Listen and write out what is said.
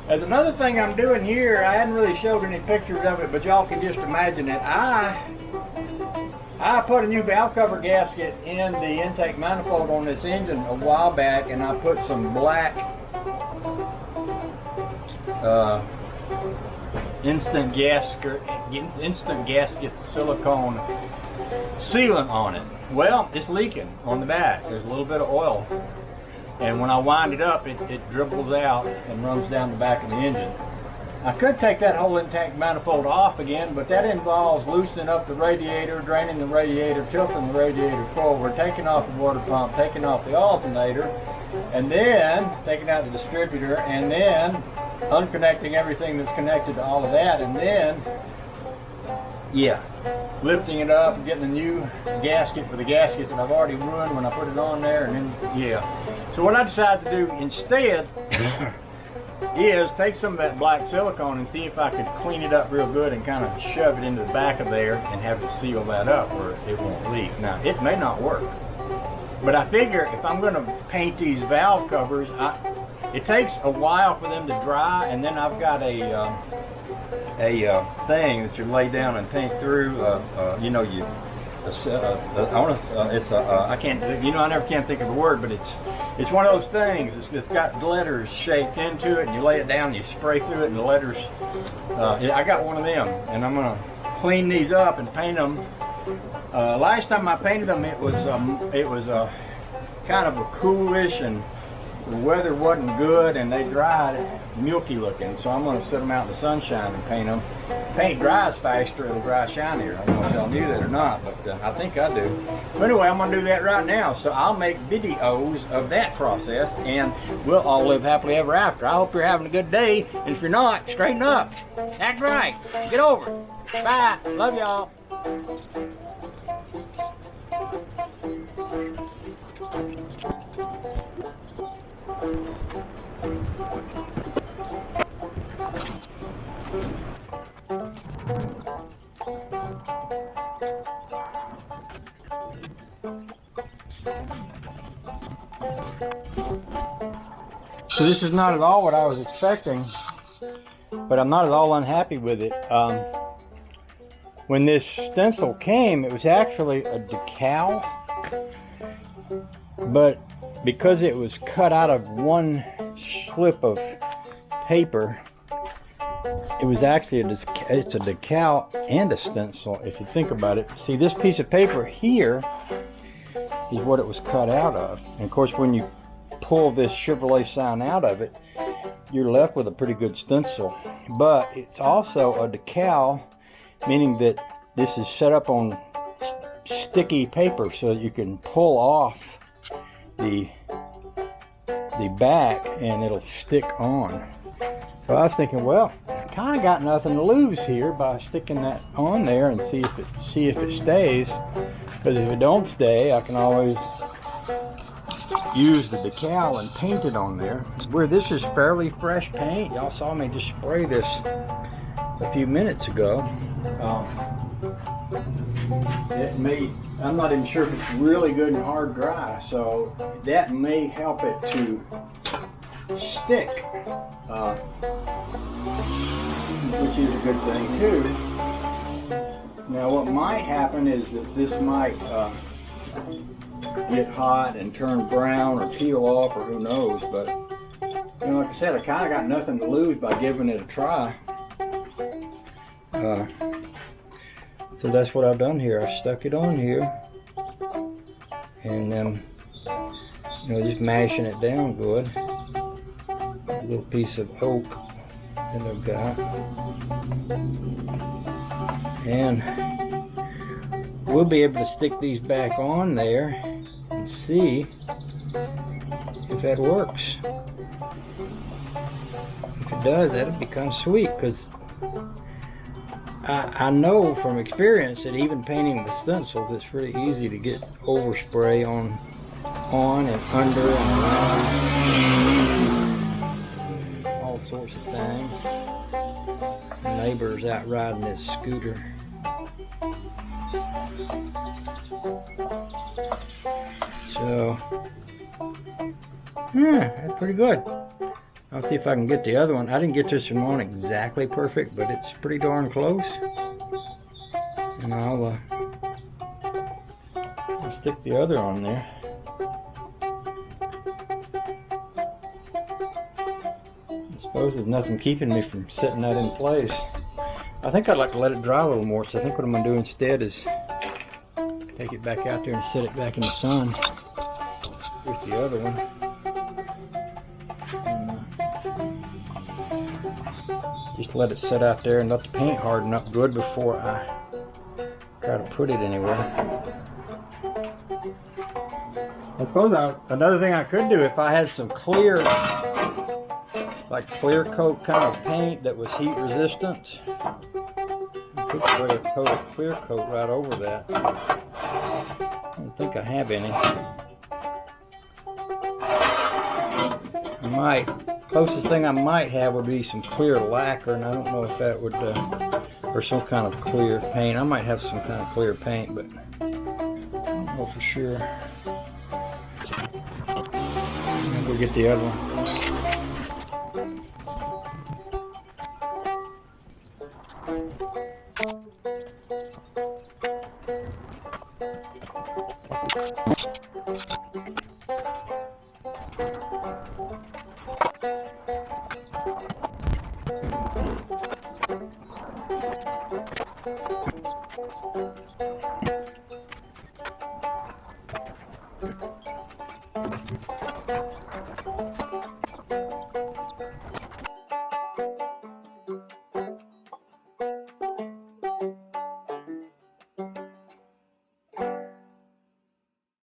There's another thing I'm doing here. I hadn't really showed any pictures of it, but y'all can just imagine it. I put a new valve cover gasket in the intake manifold on this engine a while back, and I put some black instant gasket silicone sealant on it. Well, it's leaking on the back. There's a little bit of oil, and when I wind it up, it dribbles out and runs down the back of the engine. I could take that whole intake manifold off again, but that involves loosening up the radiator, draining the radiator, tilting the radiator forward, taking off the water pump, taking off the alternator, and then taking out the distributor, and then unconnecting everything that's connected to all of that, and then, yeah, lifting it up and getting a new gasket for the gasket that I've already ruined when I put it on there, and then, yeah. So what I decided to do instead is take some of that black silicone and see if I could clean it up real good and kind of shove it into the back of there and have it seal that up where it won't leak. Now, it may not work, but I figure if I'm going to paint these valve covers, it takes a while for them to dry, and then I've got a thing that you lay down and paint through. You know, I can't, you know, I never can think of the word, but it's one of those things. It's got letters shaped into it, and you lay it down and you spray through it, and the letters, I got one of them, and I'm gonna clean these up and paint them. Last time I painted them, it was kind of a coolish, and the weather wasn't good, and they dried milky looking, so I'm going to set them out in the sunshine and paint them. Paint dries faster, it'll dry shinier. I don't know if y'all knew that or not, but I think I do. But anyway, I'm going to do that right now, so I'll make videos of that process, and we'll all live happily ever after. I hope you're having a good day, and if you're not, straighten up. Act right. Get over it. Bye. Love y'all. So this is not at all what I was expecting, but I'm not at all unhappy with it. When this stencil came, it was actually a decal, but because it was cut out of one slip of paper, it was actually it's a decal and a stencil, if you think about it. See, this piece of paper here is what it was cut out of. And of course, when you pull this Chevrolet sign out of it, you're left with a pretty good stencil. But it's also a decal, meaning that this is set up on sticky paper so that you can pull off the back and it'll stick on. So I was thinking, well, I kind of got nothing to lose here by sticking that on there and see if it stays. Because if it don't stay, I can always use the decal and paint it on there. Where this is fairly fresh paint, y'all saw me just spray this a few minutes ago. It may, I'm not even sure if it's really good and hard dry, so that may help it to stick, which is a good thing too. Now what might happen is that this might get hot and turn brown or peel off, or who knows, but you know, like I said, I kind of got nothing to lose by giving it a try. So that's what I've done here. I stuck it on here, and you know, just mashing it down good. A little piece of oak that I've got, and we'll be able to stick these back on there and see if that works. If it does, that'll become sweet, because I know from experience that even painting with stencils, it's really easy to get overspray on and under and around, all sorts of things. The neighbor's out riding his scooter. So, yeah, that's pretty good. I'll see if I can get the other one. I didn't get this one on exactly perfect, but it's pretty darn close. And I'll stick the other on there. I suppose there's nothing keeping me from setting that in place. I think I'd like to let it dry a little more, so I think what I'm going to do instead is take it back out there and set it back in the sun with the other one. Just let it sit out there and let the paint harden up good before I try to put it anywhere. I suppose another thing I could do, if I had some clear, like clear coat kind of paint that was heat resistant, I could spray a coat of clear coat right over that. I don't think I have any. I might. Closest thing I might have would be some clear lacquer, and I don't know if that would, or some kind of clear paint. I might have some kind of clear paint, but I don't know for sure. I'm gonna go get the other one.